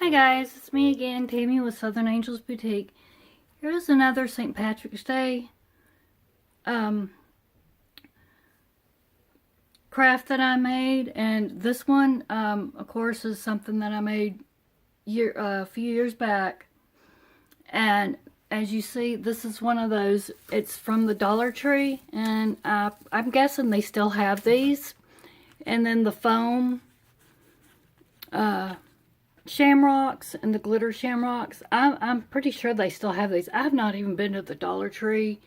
Hi guys, it's me again, Tammy with Southern Angels Boutique. Here's another St. Patrick's Day craft that I made, and this one, of course, is something that I made a few years back. And as you see, this is one of those. It's from the Dollar Tree, and I'm guessing they still have these. And then the foam shamrocks and the glitter shamrocks. I'm pretty sure they still have these. I have not even been to the Dollar Tree.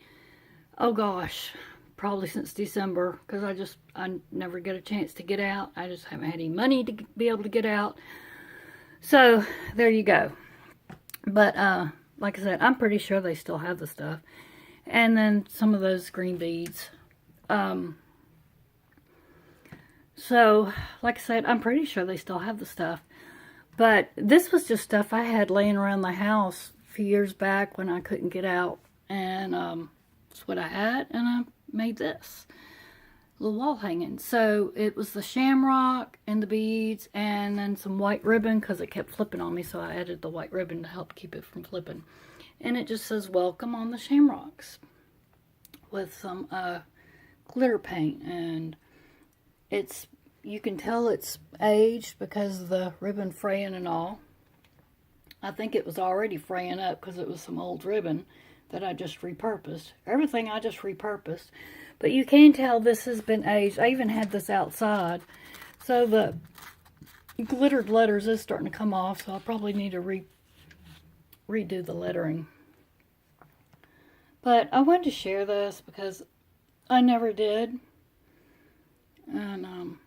Oh gosh, probably since December, because I never get a chance to get out. I just haven't had any money to be able to get out. So there you go. But like I said, I'm pretty sure they still have the stuff. And then some of those green beads. So like I said, I'm pretty sure they still have the stuff. But this was just stuff I had laying around the house a few years back when I couldn't get out. And that's what I had, and I made this little wall hanging. So it was the shamrock and the beads and then some white ribbon because it kept flipping on me, so I added the white ribbon to help keep it from flipping. And it just says welcome on the shamrocks with some glitter paint, and you can tell it's aged because of the ribbon fraying and all. I think it was already fraying up because it was some old ribbon that I just repurposed. Everything I just repurposed. But you can tell this has been aged. I even had this outside. So the glittered letters is starting to come off, so I'll probably need to redo the lettering. But I wanted to share this because I never did. And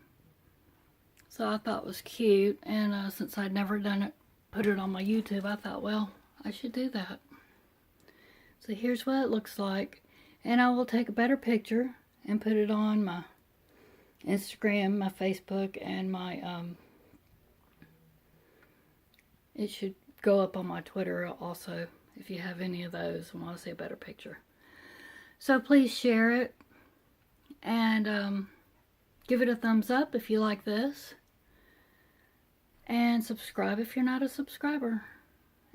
so I thought it was cute. And since I'd never done it, put it on my YouTube, I thought, well, I should do that. So here's what it looks like. And I will take a better picture and put it on my Instagram, my Facebook, and my, it should go up on my Twitter also if you have any of those and want to see a better picture. So please share it and give it a thumbs up if you like this. And subscribe if you're not a subscriber.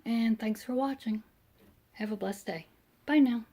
And thanks for watching. Have a blessed day. Bye now.